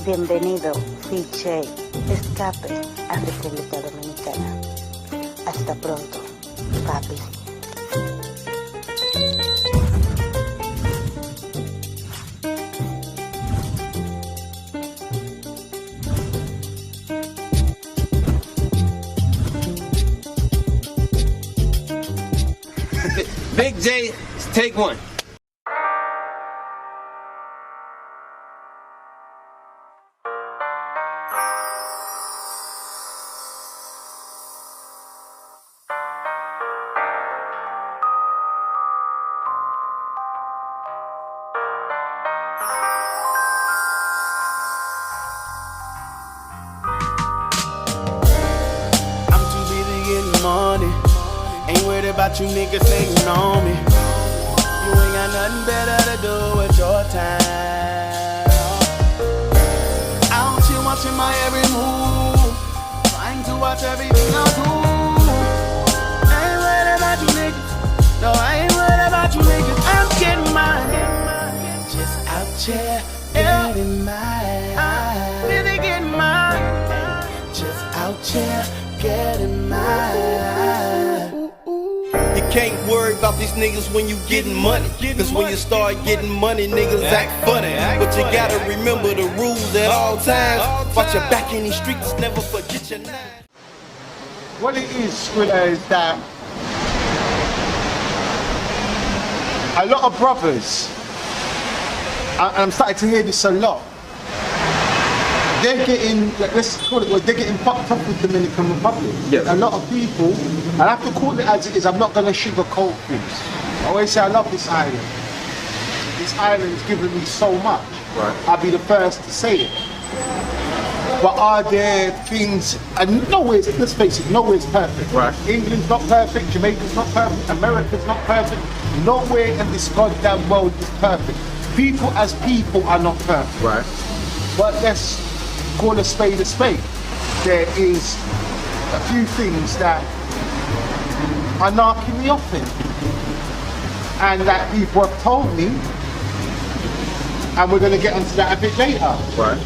Bienvenido, BIGJAY, escape a República Dominicana. Hasta pronto, papi. Big J, take one. I'm too busy getting money. Ain't worried about you niggas hating on me. You ain't got nothing better to do with your time. Out here watching my every move, trying to watch everything I do. I ain't worried about you niggas. No, I ain't worried about you niggas. I'm getting mine. Just out here getting mine. I'm really getting mine. Just out here getting mine. You can't worry about these niggas when you getting money. Cause when you start getting money, niggas act funny. But you gotta remember the rules at all times. Watch your back in these streets, never forget your name. What it is, Skrilla, is that a lot of brothers, and I'm starting to hear this a lot, they're getting, let's call it, they're getting fucked up with Dominican Republic. Yes. A lot of people, I have to call it as it is, I'm not going to sugarcoat things. I always say I love this island. This island's given me so much. Right. I'll be the first to say it. But are there things, and nowhere's, let's face it, nowhere's perfect. Right. England's not perfect, Jamaica's not perfect, America's not perfect. Nowhere in this goddamn world is perfect. People as people are not perfect. Right. But let's call a spade a spade. There is a few things that are knocking me off in. And that people have told me, and we're going to get onto that a bit later. Right.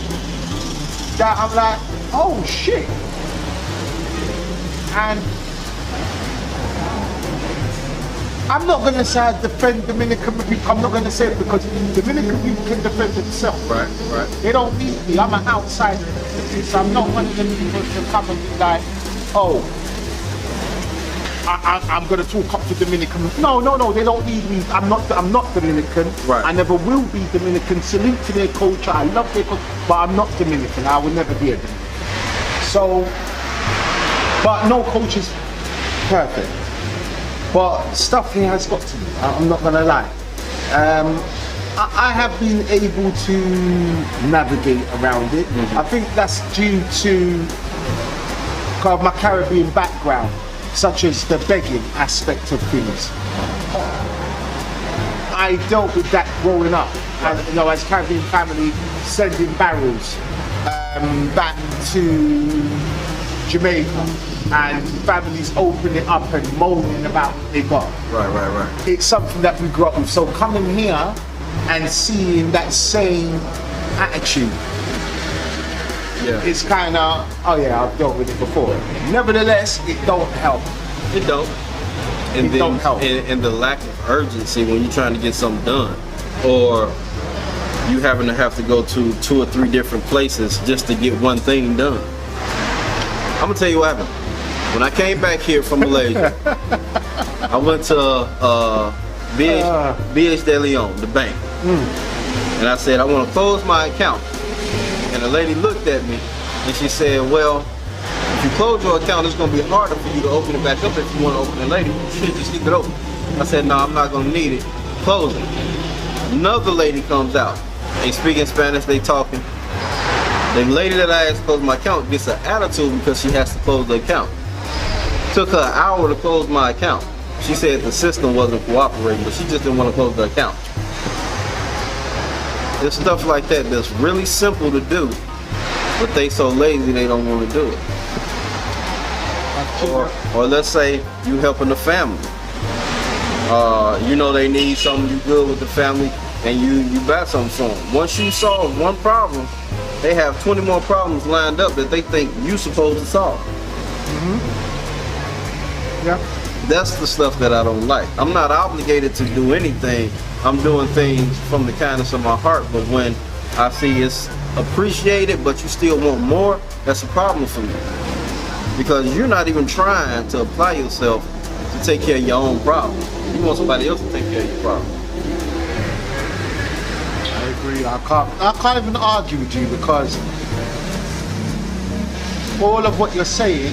That I'm like, oh shit. And I'm not going to say I defend Dominican people. I'm not going to say it because Dominican people can defend themselves. Right. Right. They don't need me. I'm an outsider. So I'm not one of them people to come and be like, oh, I'm going to talk up to Dominican. No, they don't need me. I'm not Dominican. Right. I never will be Dominican. Salute to their culture. I love their culture, but I'm not Dominican. I will never be a Dominican. So, but no culture's perfect. But stuff here has got to me. I'm not going to lie. I have been able to navigate around it. Mm-hmm. I think that's due to kind of my Caribbean background, such as the begging aspect of things. I dealt with that growing up, and you know, as Caribbean family, sending barrels back to Jamaica, and families opening up and moaning about what they got. Right. It's something that we grew up with. So coming here and seeing that same attitude, Yeah. it's kind of, oh yeah, I've dealt with it before. Nevertheless, it don't help. It don't. And It then, don't help. And the lack of urgency when you're trying to get something done, or you having to have to go to 2 or 3 different places just to get one thing done. I'm gonna tell you what happened. When I came back here from Malaysia, I went to BH De Leon, the bank, and I said I want to close my account. And the lady looked at me and she said, well, if you close your account, it's going to be harder for you to open it back up if you want to open it later. You should just leave it open. I said, no, I'm not going to need it. Close it. Another lady comes out. They speaking Spanish, they talking. The lady that I asked to close my account gets an attitude because she has to close the account. Took her an hour to close my account. She said the system wasn't cooperating, but she just didn't want to close the account. There's stuff like that that's really simple to do, but they so lazy they don't want to do it. Or let's say you helping the family. You know they need something, you good with the family, and you buy something from them. Once you solve one problem, they have 20 more problems lined up that they think you're supposed to solve. Yeah. That's the stuff that I don't like. I'm not obligated to do anything. I'm doing things from the kindness of my heart, but when I see it's appreciated, but you still want more, that's a problem for me. Because you're not even trying to apply yourself to take care of your own problem. You want somebody else to take care of your problem. I agree. I can't even argue with you because all of what you're saying,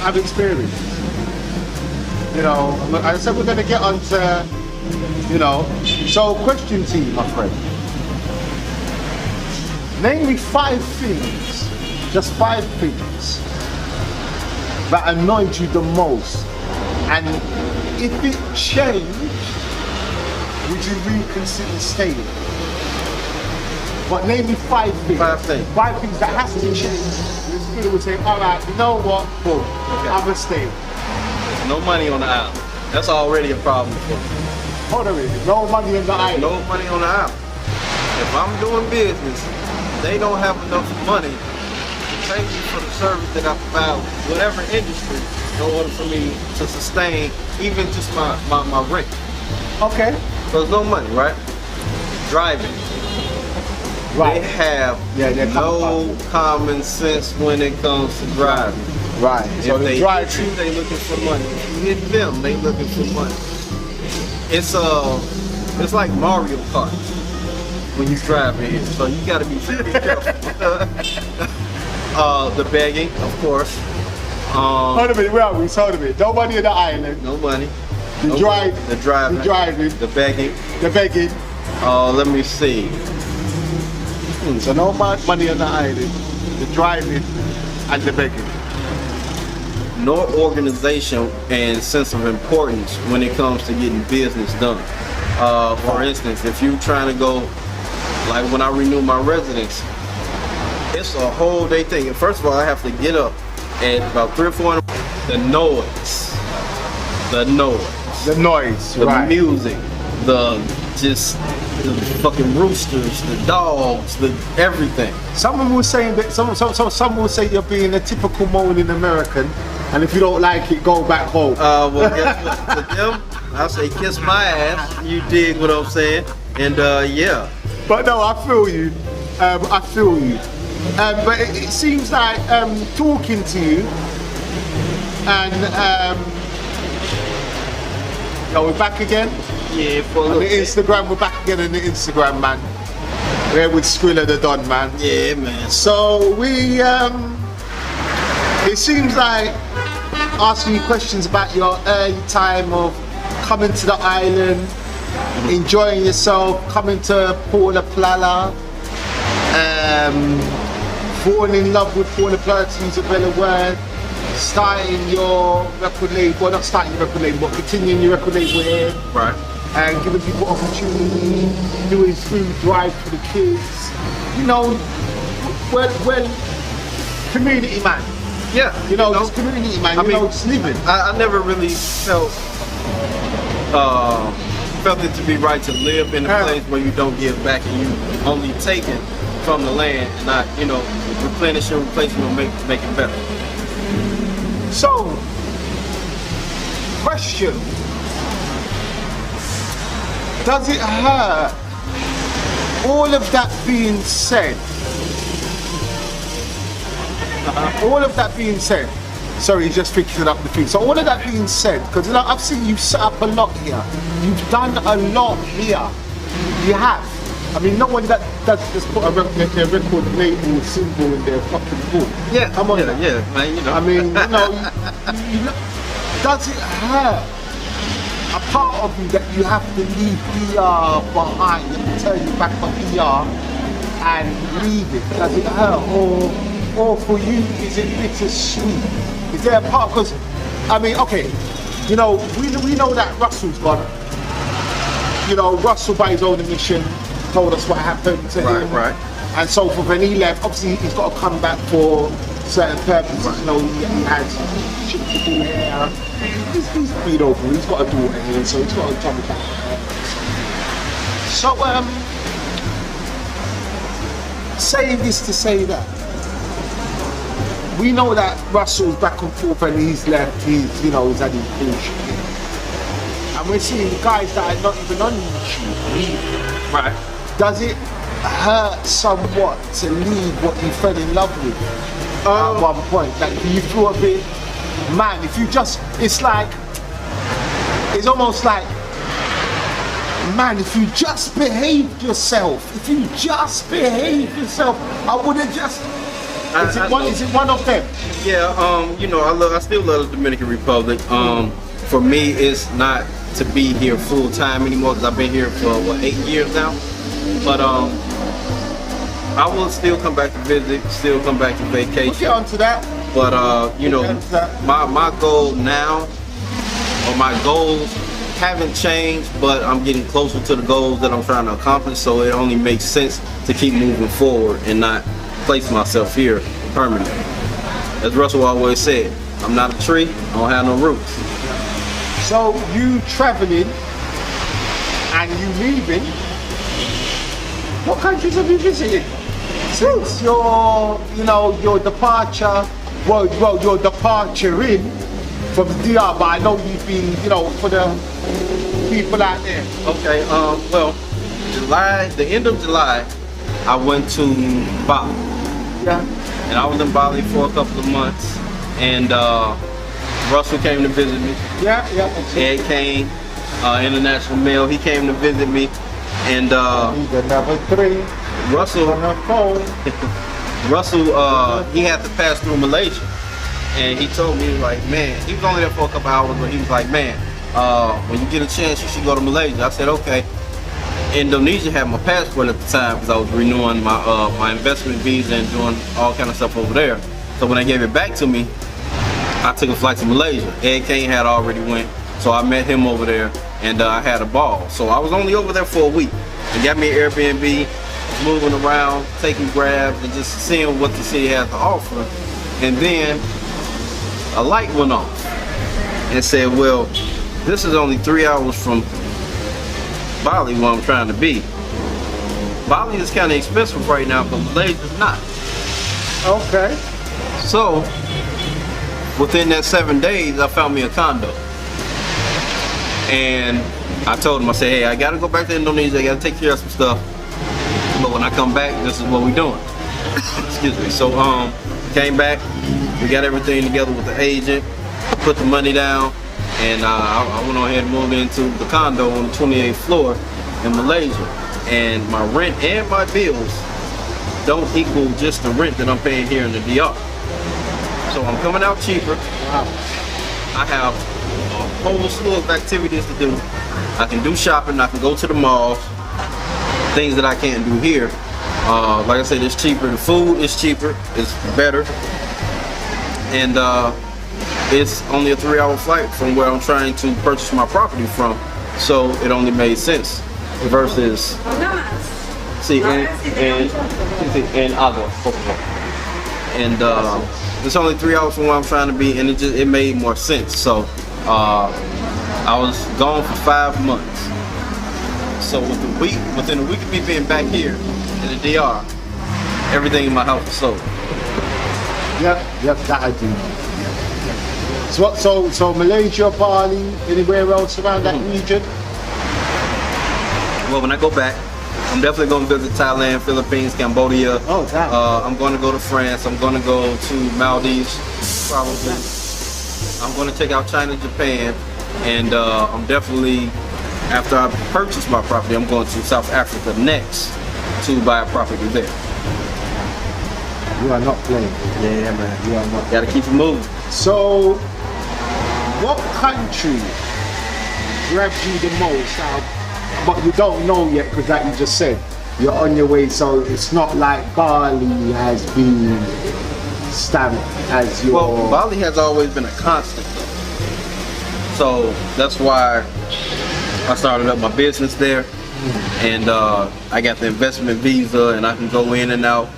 I've experienced. You know, as I said, we're going to get on to, you know, so question to you, my friend. Name me 5 things, just 5 things that annoyed you the most, and if it changed, would you reconsider staying? But name me 5 things. 5 things. 5 things that has to change. The spirit would say, all right, you know what, boom, Okay. I'm gonna stay. No money on the island. That's already a problem for me. Hold on a minute, no money on the island. No money on the island. If I'm doing business, they don't have enough money to pay me for the service that I provide, whatever industry, in order for me to sustain even just my rent. Okay. So there's no money, right? Driving. Right. They have no common sense when it comes to driving. Right. So If the they drive hit you, they looking for money. If you hit them, they looking for money. It's like Mario Kart when you drive in here. So you gotta be very careful. The begging, of course. Hold a minute, where are we? Hold a minute. No money on the island. No money. The No drive. money. The driving. The driving. The begging. The begging. Let me see. So no money on the island. The driving and the begging. No organization and sense of importance when it comes to getting business done. For instance, if you're trying to go, like when I renew my residence, it's a whole day thing. And first of all, I have to get up at about 3 or 4 in the morning. The noise, the right. music, the fucking roosters, the dogs, the everything. Someone was saying that someone will say you're being a typical moaning American, and if you don't like it, go back home. Well, guess what? To them, I say kiss my ass. You dig what I'm saying? And yeah. But no, I feel you. I feel you. But it seems like talking to you, and we're back again. Yeah, for a On little the bit. Instagram, we're back again on the Instagram, man. We're with Skrilla the Don, man. Yeah, man. So we, it seems like asking you questions about your early time of coming to the island, enjoying yourself, coming to Paula Plala, falling in love with Paula Plala, to use a better word, starting your record label, well not starting your record label, but continuing your record label here. Right. And giving people opportunity, doing food drive for the kids. You know, well, community man. Yeah. You know, just community man. Just living. I never really felt it to be right to live in a place where you don't give back and you only taking from the land and not, replenishing, replacing, or make it better. So, question. Does it hurt? All of that being said, sorry, he's just fixing up the thing. So all of that being said, because I've seen you set up a lot here. You've done a lot here. You have. I mean, not one that just put their record label symbol in their fucking book. Yeah, come on. Yeah, man. I mean, does it hurt? A part of you that you have to leave PR behind and turn you back on PR and leave it. Does it hurt? Or for you, is it bittersweet? Is there a part, because, I mean, okay, we know that Russell's gone. Russell by his own admission told us what happened to him. Right. And so forth, when he left, obviously he's got to come back for certain purposes. He has shit to do here. He's been over, he's got a daughter here, so he's got to come back. So, say this to say that. We know that Russell's back and forth and he's left, he's had his bullshit. And we're seeing guys that are not even on YouTube. Right. Does it hurt somewhat to leave what you fell in love with at one point? Like, do you feel a bit, man, if you just, it's almost like, man, if you just behaved yourself, I would have just, is it one of them? Yeah, I still love the Dominican Republic. For me, it's not to be here full time anymore because I've been here for 8 years now. But I will still come back to visit, still come back to vacation. We'll get onto that. But my goal now, or my goals haven't changed, but I'm getting closer to the goals that I'm trying to accomplish. So it only makes sense to keep moving forward and not place myself here permanently. As Russell always said, I'm not a tree, I don't have no roots. So you traveling and you leaving, what countries have you visited since your departure? Well, your departure in from the DR, but I know you've been, for the people out there. Okay, well, the end of July, I went to Bali. Yeah. And I was in Bali for a couple of months, and Russell came to visit me. Yeah. Ed came, international mail, he came to visit me, and number 3. Russell, on the phone. Russell, he had to pass through Malaysia, and he told me, like, man, he was only there for a couple hours, but he was like, man, when you get a chance, you should go to Malaysia. I said, okay. Indonesia had my passport at the time because I was renewing my investment visa and doing all kind of stuff over there. So when they gave it back to me, I took a flight to Malaysia. Ed Kane had already went, so I met him over there, and I had a ball. So I was only over there for a week. They got me an Airbnb, moving around, taking grabs, and just seeing what the city has to offer. And then a light went off and said, well, this is only 3 hours from Bali where I'm trying to be. Bali is kind of expensive right now, but Malaysia's not. Okay. So within that 7 days, I found me a condo. And I told him, I said, hey, I gotta go back to Indonesia, I gotta take care of some stuff. But when I come back, this is what we're doing. Excuse me. So came back, we got everything together with the agent, put the money down, and I went on ahead and moved into the condo on the 28th floor in Malaysia. And my rent and my bills don't equal just the rent that I'm paying here in the DR. So I'm coming out cheaper. I have a whole slew of activities to do. I can do shopping, I can go to the malls, things that I can't do here. Like I said, it's cheaper. The food is cheaper, it's better. And it's only a 3-hour flight from where I'm trying to purchase my property from. So it only made sense versus and agua. And it's only 3 hours from where I'm trying to be, and it made more sense. So I was gone for 5 months. So within a week of me being back here in the DR, everything in my house was sold. Yep, that I do. So Malaysia, Bali, anywhere else around that region? Well, when I go back, I'm definitely going to visit Thailand, Philippines, Cambodia. Oh, damn. I'm going to go to France. I'm going to go to Maldives, probably. I'm going to check out China, Japan, and I'm definitely, after I purchase my property, I'm going to South Africa next to buy a property there. You are not playing. Yeah, man. You are not. Got to keep it moving. So, what country grabs you the most? But you don't know yet because, like you just said, you're on your way. So it's not like Bali has been stamped as your. Well, Bali has always been a constant. So that's why I started up my business there, and I got the investment visa, and I can go in and out.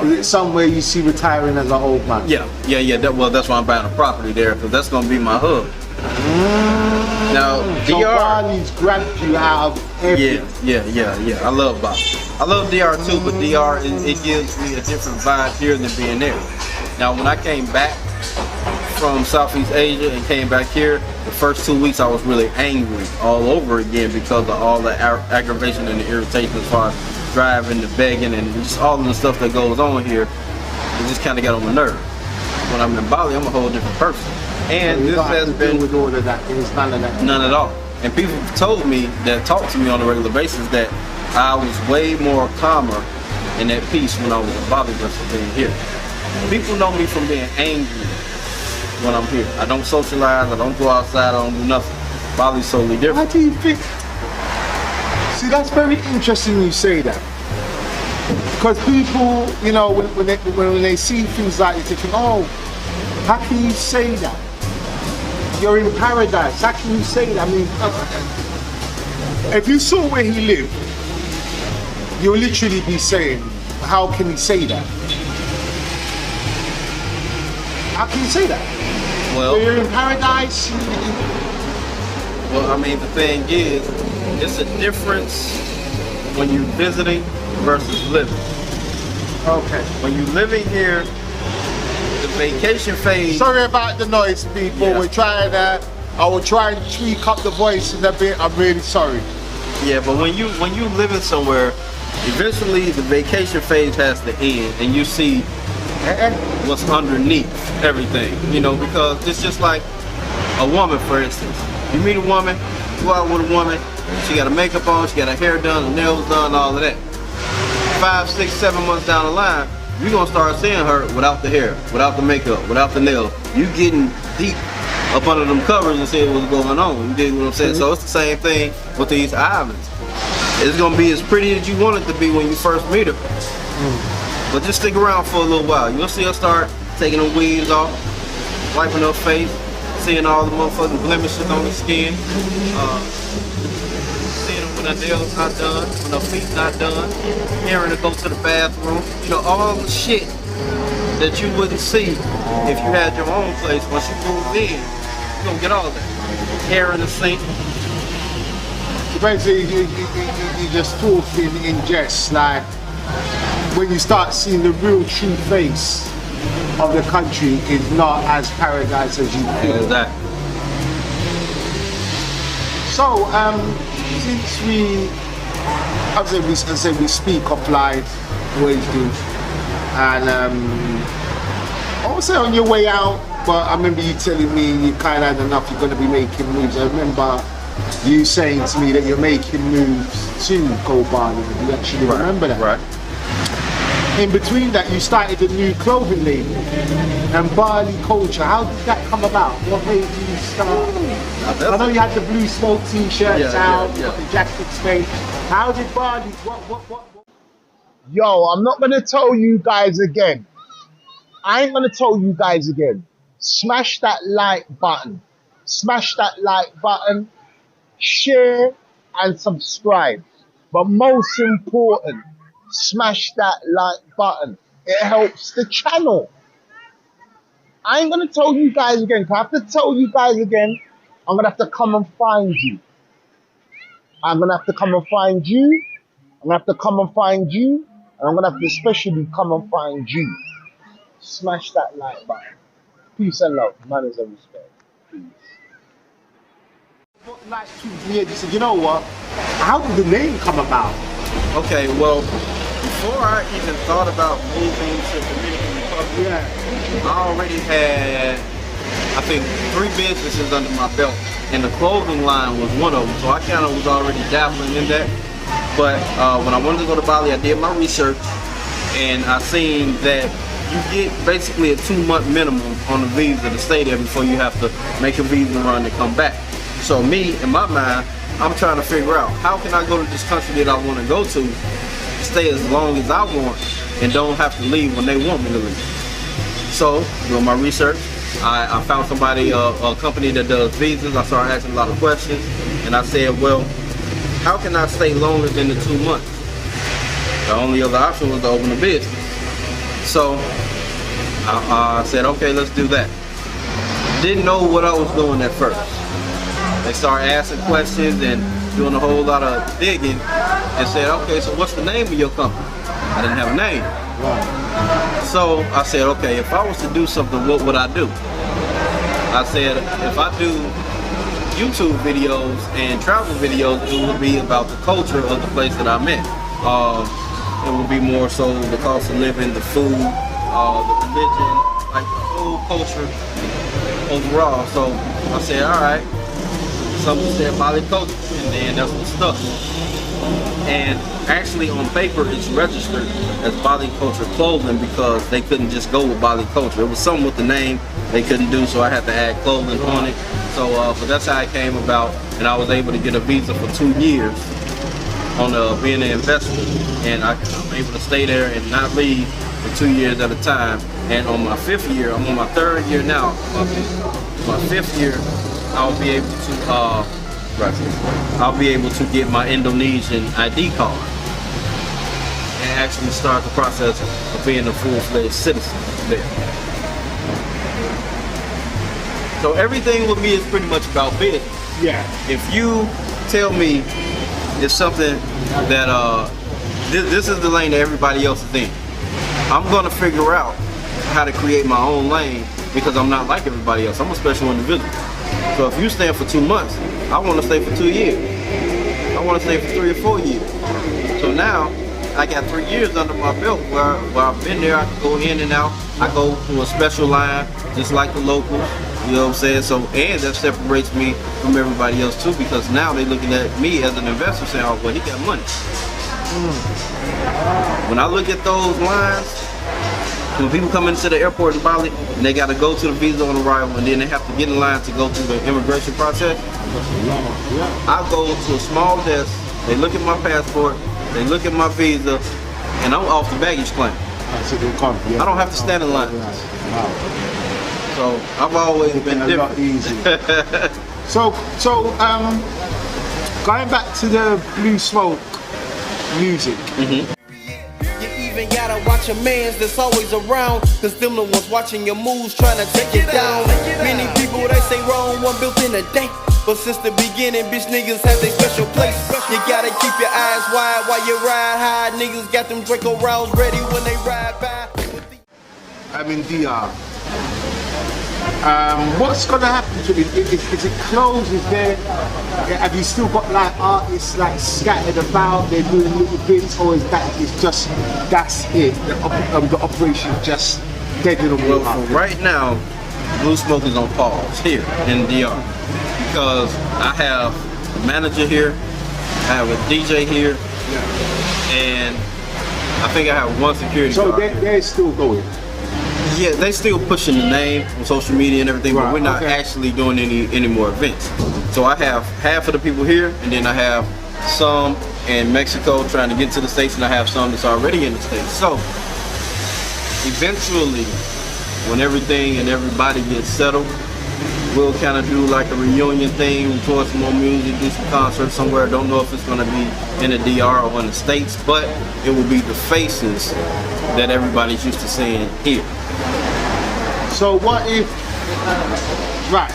Is it somewhere you see retiring as an old man? Yeah. Well, that's why I'm buying a property there, because that's going to be my hub. Now, So DR, Bali's grabbed you out of Yeah. I love Bali. I love DR too, but DR it gives me a different vibe here than being there. Now, when I came back from Southeast Asia and came back here, the first 2 weeks I was really angry all over again because of all the aggravation and the irritation as far as driving, the begging, and just all of the stuff that goes on here. It just kind of got on my nerves. When I'm in Bali, I'm a whole different person. And this has been with all of that. There's none of that. None at all. And people told me that talk to me on a regular basis that I was way more calmer and at peace when I was in Bali versus being here. People know me from being angry when I'm here. I don't socialize, I don't go outside, I don't do nothing. Bali's totally different. How do you think? See, that's very interesting you say that. Because people, you know, when they see things like this, they think, oh, how can you say that? You're in paradise. How can you say that? I mean, if you saw where he lived, you'll literally be saying, how can he say that? How can you say that? Well, you're in paradise. Well, I mean, the thing is, it's a difference when you're visiting versus living. Okay. When you're living here, the vacation phase. Sorry about the noise, people. Yeah. We're trying to. I will try and tweak up the voice a bit. I'm really sorry. Yeah, but when you living somewhere, eventually the vacation phase has to end, and you see what's underneath everything. You know, because it's just like a woman, for instance. You meet a woman, go out with a woman. She got her makeup on, she got her hair done, her nails done, all of that. 5, 6, 7 months down the line, you're gonna start seeing her without the hair, without the makeup, without the nails. You getting deep up under them covers and seeing what's going on. You dig what I'm saying? So it's the same thing with these islands. It's gonna be as pretty as you want it to be when you first meet her. But just stick around for a little while. You'll see her start taking the weeds off, wiping her face, seeing all the motherfucking blemishes on the skin. Seeing her when her nails not done, when her feet not done, hearing her go to the bathroom. You know, all the shit that you wouldn't see if you had your own place. Once you move in, you're gonna get all that. Hair in the sink. Basically, you just talk in jest, like when you start seeing the real true face of the country is not as paradise as you feel. Exactly. So, since we speak offline, always do, and I won't say on your way out, but I remember you telling me you kind of had enough, you're going to be making moves. I remember you saying to me that you're making moves to go Bali. You actually remember that? Right. In between that, you started a new clothing label and Bali culture. How did that come about? What made you start? I know you had the blue smoke t-shirts out, the jackets made. How did Bali? What? Yo, I'm not gonna tell you guys again. I ain't gonna tell you guys again. Smash that like button. Smash that like button. Share and subscribe. But most important, smash that like button. It helps the channel. I ain't gonna tell you guys again. If I have to tell you guys again, I'm gonna have to come and find you. I'm gonna have to come and find you. I'm gonna have to come and find you. And I'm gonna have to especially come and find you. Smash that like button. Peace and love. Manners and respect. Peace. Like you said, you know what? How did the name come about? Okay, well, before I even thought about moving to Dominican Republic, I already had, I think, 3 businesses under my belt, and the clothing line was one of them, so I kind of was already dabbling in that. But when I wanted to go to Bali, I did my research, and I seen that you get basically a 2-month minimum on the visa to stay there before you have to make a visa run to come back. So me, in my mind, I'm trying to figure out how can I go to this country that I want to go to, stay as long as I want, and don't have to leave when they want me to leave. So, doing my research, I found somebody, a company that does visas. I started asking a lot of questions, and I said, well, how can I stay longer than the 2 months? The only other option was to open a business. So, I said, okay, let's do that. Didn't know what I was doing at first. They started asking questions, and doing a whole lot of digging and said, okay, so what's the name of your company? I didn't have a name. So I said, okay, if I was to do something, what would I do? I said, if I do YouTube videos and travel videos, it would be about the culture of the place that I'm in. It would be more so the cost of living, the food, the religion, like the whole culture overall. So I said, all right, something said Bali culture, and then that's what stuck. And actually on paper it's registered as Bali culture clothing because they couldn't just go with Bali culture. It was something with the name they couldn't do, so I had to add clothing on it. So but that's how it came about, and I was able to get a visa for 2 years on being an investor, and I'm able to stay there and not leave for 2 years at a time. And on my 5th year, I'm on my 3rd year now. My 5th year, I'll be able to get my Indonesian ID card and actually start the process of being a full-fledged citizen there. So everything with me is pretty much about business. Yeah. If you tell me it's something that this is the lane that everybody else is in, I'm gonna figure out how to create my own lane because I'm not like everybody else. I'm a special individual. So if you stay for 2 months, I want to stay for 2 years. I want to stay for 3 or 4 years. So now I got 3 years under my belt where I've been there. I can go in and out. I go through a special line just like the locals. You know what I'm saying? So, and that separates me from everybody else too, because now they're looking at me as an investor saying, oh, well, he got money. When I look at those lines, when people come into the airport in Bali and they got to go to the visa on arrival and then they have to get in line to go through the immigration process, I go to a small desk, they look at my passport, they look at my visa, and I'm off the baggage claim. I don't have to stand in line. So I've always been different. Easy. so going back to the Blue Smoke music. You even gotta watch your mans that's always around, cause them the ones watching your moves trying to take it down. Many people they say wrong one built in a day, but since the beginning bitch niggas have their special place. You gotta keep your eyes wide while you ride high. Niggas got them Draco rounds ready when they ride by. I'm in DR. What's gonna happen to it? Is it closed? Is there? Have you still got like artists like scattered about? They're doing little bits, or is that's it? The operation just dead in the water. Well, for right now, Blue Smoke is on pause here in DR because I have a manager here, I have a DJ here, and I think I have one security guard. So they're still going. Yeah, they still pushing the name on social media and everything, but we're not actually doing any more events. So I have half of the people here, and then I have some in Mexico trying to get to the States, and I have some that's already in the States. So eventually, when everything and everybody gets settled, we'll kind of do like a reunion thing, record some more music, do some concerts somewhere. Don't know if it's going to be in the DR or in the States, but it will be the faces that everybody's used to seeing here. So what if,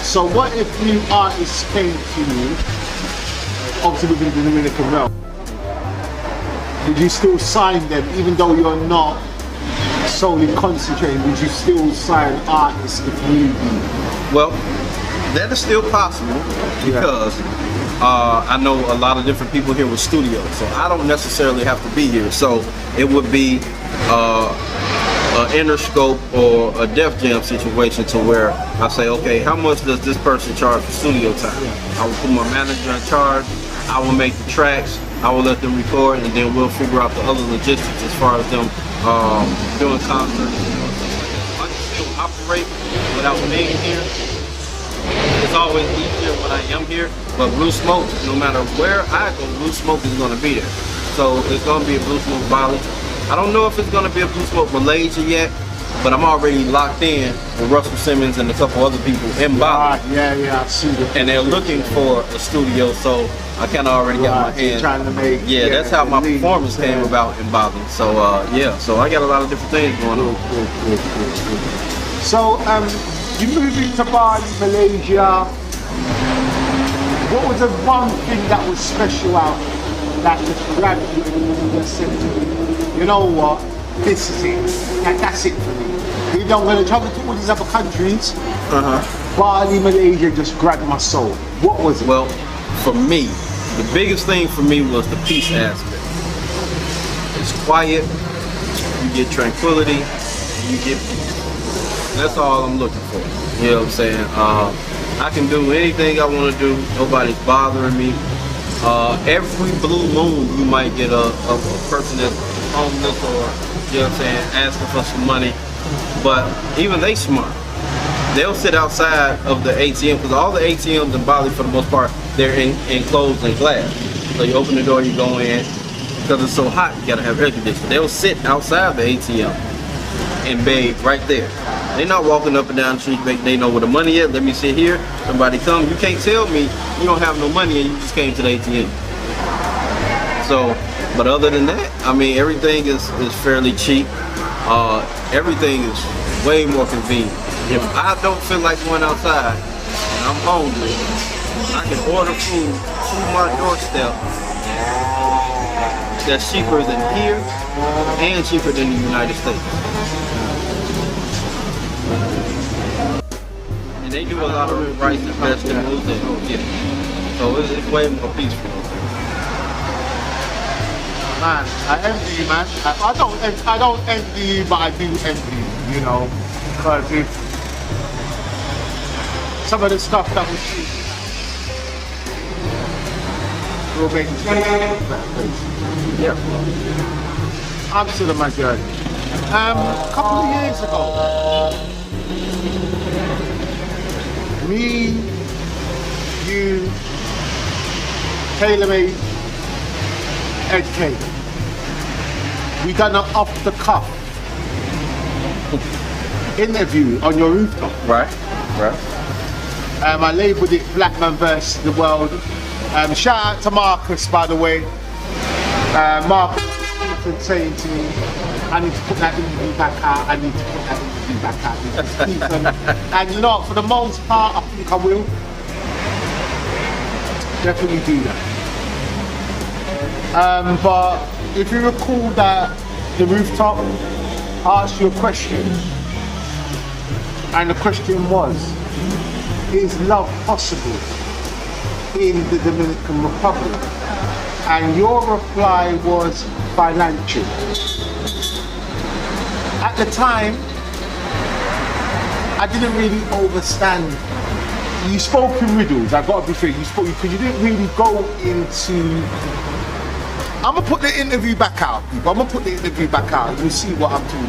so what if new artists came to you, obviously within the Dominican realm, would you still sign them even though you're not solely concentrating? Would you still sign artists if need be? Well, that is still possible because I know a lot of different people here with studios, so I don't necessarily have to be here. So it would be an Interscope or a Def Jam situation to where I say, okay, how much does this person charge for studio time? I will put my manager in charge, I will make the tracks, I will let them record, and then we'll figure out the other logistics as far as them doing concerts. I can still operate without being here. It's always easier when I am here, but Blue Smoke, no matter where I go, Blue Smoke is going to be there. So it's going to be a Blue Smoke Bali. I don't know if it's going to be a Blue Smoke Malaysia yet, but I'm already locked in with Russell Simmons and a couple other people in Bali. Yeah, I see that. And they're looking for a studio, so I kind of already got my hands. Trying to make, that's how my performance came about in Bali. So so I got a lot of different things going on. So you moving to Bali, Malaysia. What was the one thing that was special out that just grabbed you and just said to me, you know what, this is it. That's it for me. Even though I'm going to travel to all these other countries, Bali, Malaysia just grabbed my soul. What was it? Well, for me, the biggest thing for me was the peace aspect. It's quiet, you get tranquility, you get peace. That's all I'm looking for. You know what I'm saying? I can do anything I want to do. Nobody's bothering me. Every blue moon, you might get a person that's homeless or, you know what I'm saying, asking for some money. But even they smart. They'll sit outside of the ATM, because all the ATMs in Bali, for the most part, they're enclosed in glass. So you open the door, you go in. Because it's so hot, you gotta have air conditioning. They'll sit outside the ATM and beg right there. They're not walking up and down the street. They know where the money is. Let me sit here. Somebody come. You can't tell me you don't have no money and you just came to the ATM. So, but other than that, I mean, everything is fairly cheap. Everything is way more convenient. If I don't feel like going outside and I'm hungry, I can order food to my doorstep that's cheaper than here and cheaper than the United States. And they do a lot of rice and vegetables and yeah. So it's way more peaceful. Man, I envy you, man. I don't envy you, but I do envy you, you know, because if some of the stuff that we see will make yeah. I'm still on my journey. A couple of years ago, me, you, tailor-made, Ed K. We done an off-the-cuff interview on your rooftop. Right. I labelled it Black Man vs. the World. Shout out to Marcus, by the way. Marcus was saying to me, I need to put that interview back out, And you know, for the most part, I think I will. Definitely do that. But if you recall that the rooftop, I asked you a question. And the question was, is love possible in the Dominican Republic? And your reply was financial. At the time, I didn't really understand. You spoke in riddles, I gotta be fair, you spoke, because you didn't really go into. I'm gonna put the interview back out, people. I'm gonna put the interview back out, you'll see what I'm talking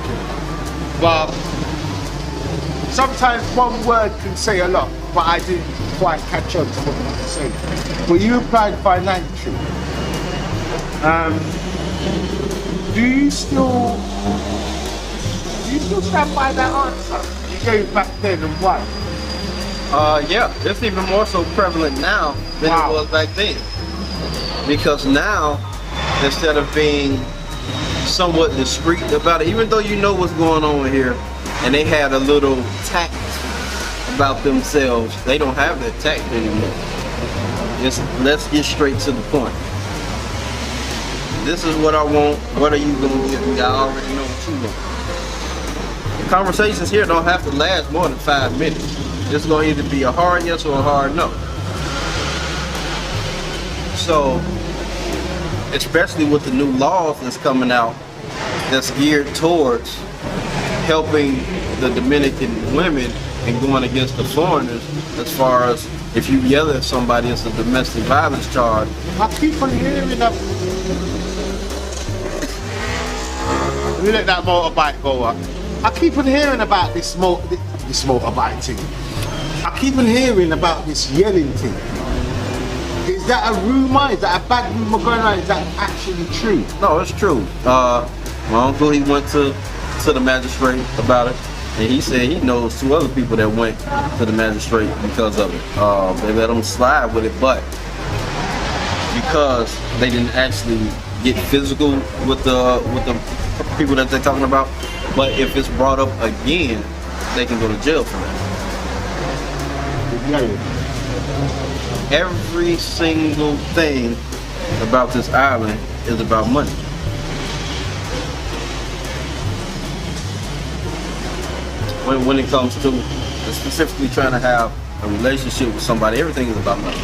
about. But sometimes one word can say a lot, but I didn't quite catch on to what you were saying. But you applied financial. Do you still stand by that answer you gave back then, and why? Yeah, it's even more so prevalent now than it was back then. Because now, instead of being somewhat discreet about it, even though you know what's going on here, and they had a little tact about themselves, they don't have that tact anymore. Just let's get straight to the point. This is what I want. What are you gonna give me? I already know what you want. The conversations here don't have to last more than 5 minutes. It's gonna either be a hard yes or a hard no. So, especially with the new laws that's coming out, that's geared towards helping the Dominican women and going against the foreigners, as far as if you yell at somebody, it's a domestic violence charge. I keep on hearing that. Let me let that motorbike go up. I keep on hearing about this motorbike thing. I keep on hearing about this yelling thing. Is that a rumour? Is that a bad rumour going on? Is that actually true? No, it's true. My uncle, he went to the magistrate about it, and he said he knows 2 other people that went to the magistrate because of it. They let them slide with it, but because they didn't actually get physical with the people that they're talking about, but if it's brought up again, they can go to jail for that. Yeah. every single thing about this island is about money. When it comes to specifically trying to have a relationship with somebody, everything is about money.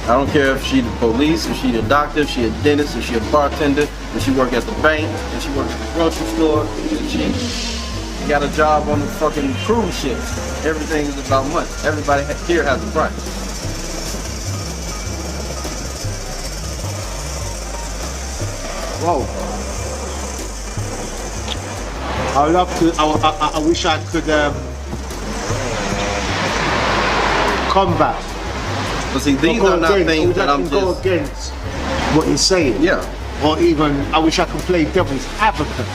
I don't care if she the police, if she the doctor, if she a dentist, if she a bartender, if she work at the bank, if she work at the grocery store, if she got a job on the fucking cruise ships. Everything is about money. Everybody here has a price. Whoa. I would love to, I wish I could combat. But see, these are not things that I'm go just... against what you're saying. Yeah. Or even, I wish I could play devil's advocate.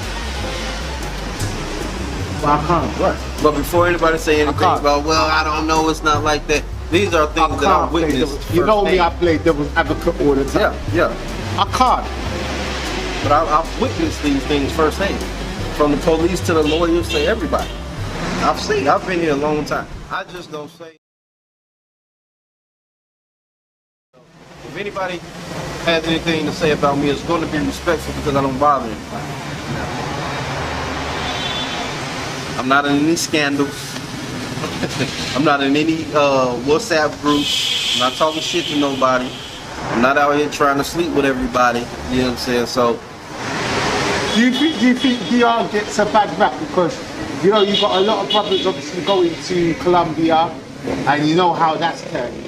But I can't. Right. But before anybody say anything about, well, I don't know, it's not like that. These are things that I witnessed. You know me, I play devil's advocate all the time. Yeah. I can't. But I've witnessed these things firsthand. From the police to the lawyers to everybody. I've been here a long time. I just don't say. If anybody has anything to say about me, it's going to be respectful because I don't bother anybody. I'm not in any scandals. I'm not in any WhatsApp groups. I'm not talking shit to nobody. I'm not out here trying to sleep with everybody. You know what I'm saying? So. Do you think DR gets a bad rap because, you know, you've got a lot of brothers obviously going to Colombia and you know how that's turned